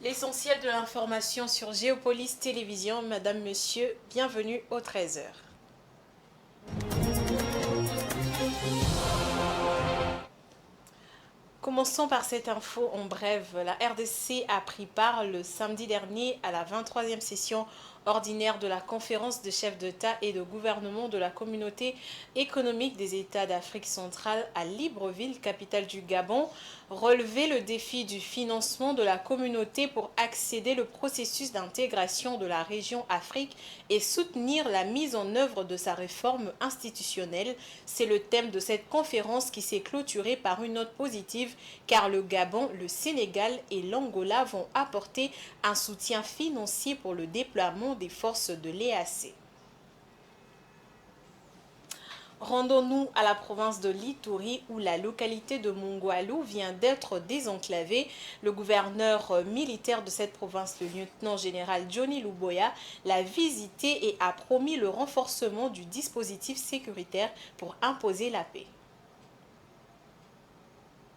L'essentiel de l'information sur Géopolis Télévision. Madame, Monsieur, bienvenue au 13h. Commençons par cette info en bref. La RDC a pris part le samedi dernier à la 23e session ordinaire de la conférence des chefs d'État et de gouvernement de la communauté économique des États d'Afrique centrale à Libreville, capitale du Gabon. Relever le défi du financement de la communauté pour accéder au processus d'intégration de la région Afrique et soutenir la mise en œuvre de sa réforme institutionnelle. C'est le thème de cette conférence qui s'est clôturée par une note positive car le Gabon, le Sénégal et l'Angola vont apporter un soutien financier pour le déploiement des forces de l'EAC. Rendons-nous à la province de l'Ituri où la localité de Mongwalu vient d'être désenclavée. Le gouverneur militaire de cette province, le lieutenant-général Johnny Luboya, l'a visité et a promis le renforcement du dispositif sécuritaire pour imposer la paix.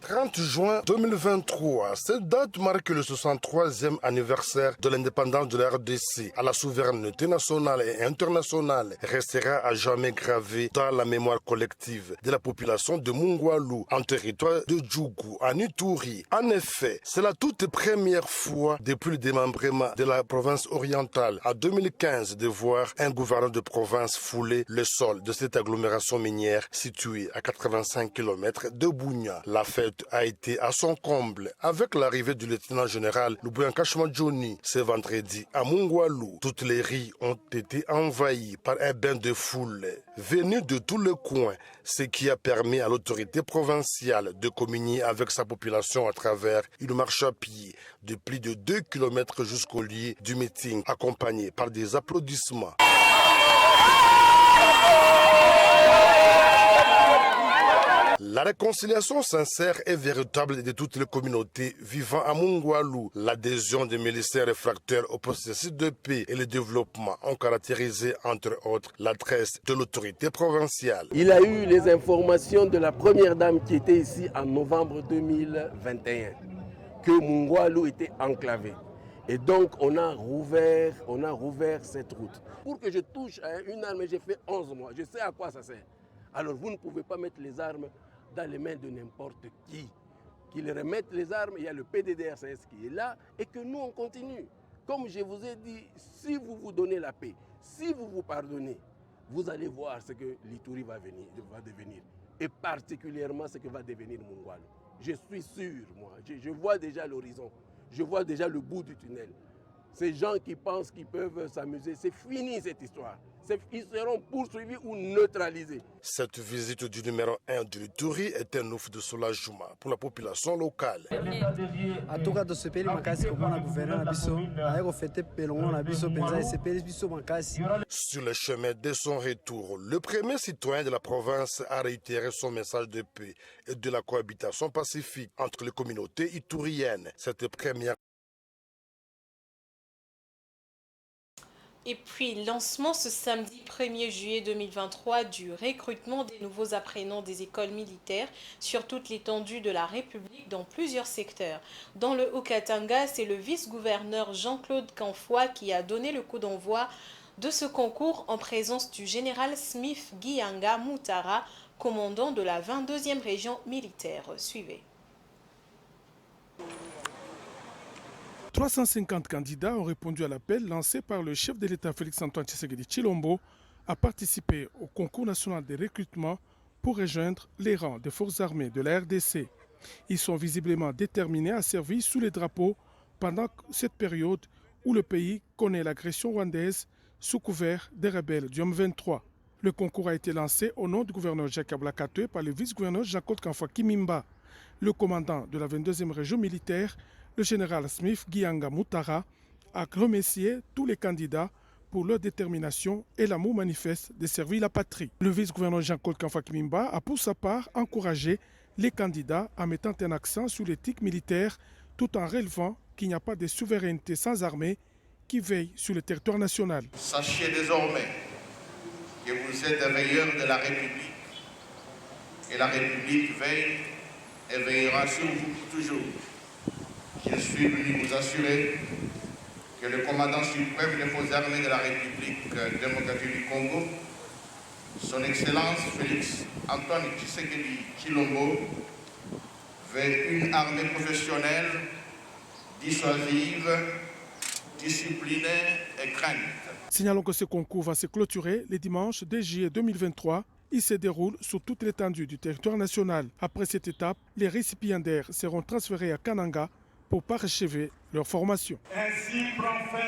30 juin 2023, cette date marque le 63e anniversaire de l'indépendance de la RDC. À la souveraineté nationale et internationale restera à jamais gravée dans la mémoire collective de la population de Mongwalu, en territoire de Djougou, en Ituri. En effet, c'est la toute première fois depuis le démembrement de la province orientale en 2015 de voir un gouverneur de province fouler le sol de cette agglomération minière située à 85 km de Bunia. La fête a été à son comble avec l'arrivée du lieutenant-général Luboya Johnny ce vendredi à Mongwalu. Toutes les rues ont été envahies par un bain de foule venu de tous les coins, ce qui a permis à l'autorité provinciale de communier avec sa population à travers une marche à pied de plus de 2 km jusqu'au lieu du meeting, accompagné par des applaudissements. La réconciliation sincère et véritable de toutes les communautés vivant à Mongwalu, l'adhésion des miliciens réfractaires au processus de paix et le développement ont caractérisé entre autres l'adresse de l'autorité provinciale. Il a eu les informations de la première dame qui était ici en novembre 2021 que Mongwalu était enclavé. Et donc on a rouvert cette route. Pour que je touche à une arme, j'ai fait 11 mois. Je sais à quoi ça sert. Alors vous ne pouvez pas mettre les armes dans les mains de n'importe qui. Qu'ils remettent les armes, il y a le PDDRCS qui est là et que nous on continue. Comme je vous ai dit, si vous vous donnez la paix, si vous vous pardonnez, vous allez voir ce que l'Ituri va devenir. Et particulièrement ce que va devenir Mongwalu. Je suis sûr, moi, je vois déjà l'horizon, je vois déjà le bout du tunnel. Ces gens qui pensent qu'ils peuvent s'amuser, c'est fini cette histoire. Ils seront poursuivis ou neutralisés. Cette visite du numéro 1 de l'Ituri est un ouf de soulagement pour la population locale. Sur le chemin de son retour, le premier citoyen de la province a réitéré son message de paix et de la cohabitation pacifique entre les communautés ituriennes. Cette première Et puis, lancement ce samedi 1er juillet 2023 du recrutement des nouveaux apprenants des écoles militaires sur toute l'étendue de la République dans plusieurs secteurs. Dans le Haut-Katanga, c'est le vice-gouverneur Jean-Claude Canfoy qui a donné le coup d'envoi de ce concours en présence du général Smith Giyanga Moutara, commandant de la 22e région militaire. Suivez. 350 candidats ont répondu à l'appel lancé par le chef de l'État Félix-Antoine Tshisekedi Tshilombo à participer au concours national de recrutement pour rejoindre les rangs des forces armées de la RDC. Ils sont visiblement déterminés à servir sous les drapeaux pendant cette période où le pays connaît l'agression rwandaise sous couvert des rebelles du M23. Le concours a été lancé au nom du gouverneur Jacques Ablakatoué par le vice-gouverneur Jean-Claude Canfoy Kimimba. Le commandant de la 22e région militaire, le général Smith Giyanga Moutara, a remercié tous les candidats pour leur détermination et l'amour manifeste de servir la patrie. Le vice-gouverneur Jean-Claude Canfoy Kimimba a pour sa part encouragé les candidats en mettant un accent sur l'éthique militaire tout en relevant qu'il n'y a pas de souveraineté sans armée qui veille sur le territoire national. Sachez désormais que vous êtes des veilleurs de la République et la République veille et veillera sur vous toujours. Je suis venu vous assurer que le commandant suprême des forces armées de la République démocratique du Congo, son Excellence Félix Antoine Tshisekedi Tshilombo, veut une armée professionnelle, dissuasive, disciplinée et crainte. Signalons que ce concours va se clôturer le dimanche 2 juillet 2023. Il se déroule sur toute l'étendue du territoire national. Après cette étape, les récipiendaires seront transférés à Kananga pour parachever leur formation. Ainsi prend fin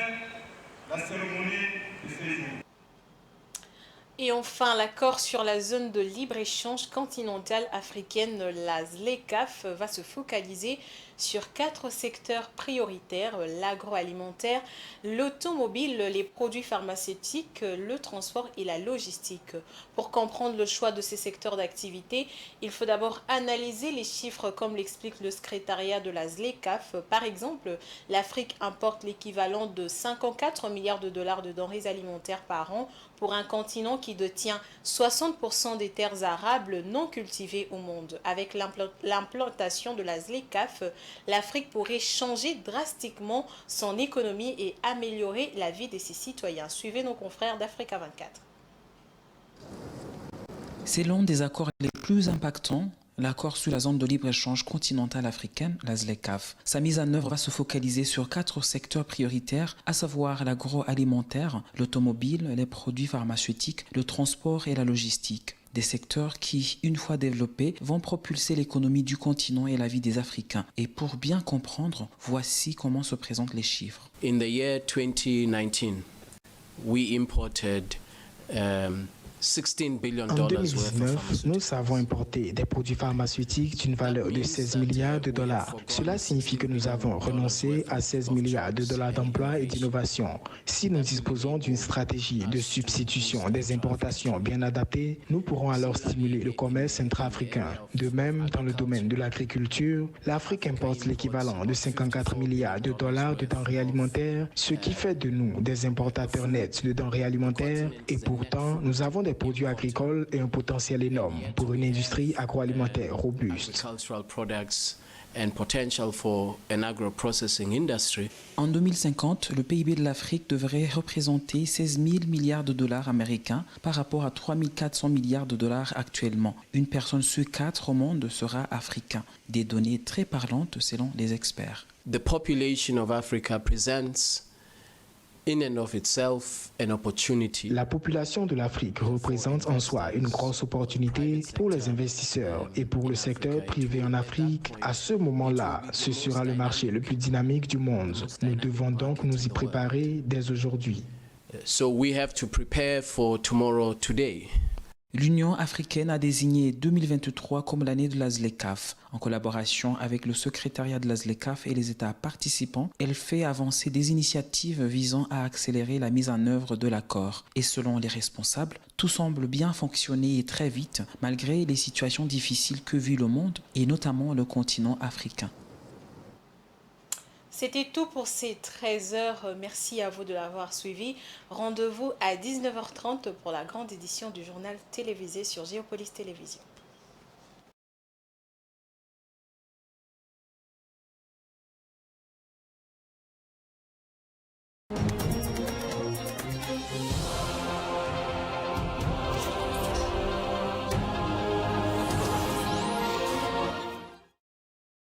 la cérémonie de ce jour. Et enfin, l'accord sur la zone de libre-échange continentale africaine, la ZLECAf, va se focaliser sur 4 secteurs prioritaires: l'agroalimentaire, l'automobile, les produits pharmaceutiques, le transport et la logistique. Pour comprendre le choix de ces secteurs d'activité, il faut d'abord analyser les chiffres comme l'explique le secrétariat de la ZLECAf. Par exemple, l'Afrique importe l'équivalent de 54 milliards de dollars de denrées alimentaires par an pour un continent qui détient 60% des terres arables non cultivées au monde. Avec l'implantation de la ZLECAf, l'Afrique pourrait changer drastiquement son économie et améliorer la vie de ses citoyens. Suivez nos confrères d'Africa 24. C'est l'un des accords les plus impactants, l'accord sur la zone de libre-échange continentale africaine, la ZLECAf. Sa mise en œuvre va se focaliser sur 4 secteurs prioritaires, à savoir l'agroalimentaire, l'automobile, les produits pharmaceutiques, le transport et la logistique. Des secteurs qui, une fois développés, vont propulser l'économie du continent et la vie des Africains. Et pour bien comprendre, voici comment se présentent les chiffres. In the year 2019, we imported $16 billion En worth of 2019, pharmaceuticals. nous avons importé des produits pharmaceutiques d'une valeur de 16 milliards de dollars. Cela signifie que nous avons renoncé à 16 milliards de dollars d'emploi et d'innovation. Si nous disposons d'une stratégie de substitution des importations bien adaptée, nous pourrons alors stimuler le commerce intra-africain. De même, dans le domaine de l'agriculture, l'Afrique importe l'équivalent de 54 milliards de dollars de denrées alimentaires, ce qui fait de nous des importateurs nets de denrées alimentaires. Et pourtant, nous avons des produits agricoles et un potentiel énorme pour une industrie agroalimentaire robuste. Agricultural products and potential for an agro-processing industry. En 2050, le PIB de l'Afrique devrait représenter 16 000 milliards de dollars américains par rapport à 3 400 milliards de dollars actuellement. Une personne sur 4 au monde sera africain. Des données très parlantes selon les experts. The population of Africa presents in and of itself an opportunity. La population de l'Afrique représente en soi une grosse opportunité pour les investisseurs et pour le secteur privé en Afrique. À ce moment-là, ce sera le marché le plus dynamique du monde. Nous devons donc nous y préparer dès aujourd'hui. So we have to prepare for tomorrow today. L'Union africaine a désigné 2023 comme l'année de la ZLECAf. En collaboration avec le secrétariat de la ZLECAf et les États participants, elle fait avancer des initiatives visant à accélérer la mise en œuvre de l'accord. Et selon les responsables, tout semble bien fonctionner et très vite, malgré les situations difficiles que vit le monde, et notamment le continent africain. C'était tout pour ces 13 heures. Merci à vous de l'avoir suivi. Rendez-vous à 19h30 pour la grande édition du journal télévisé sur Géopolis Télévision.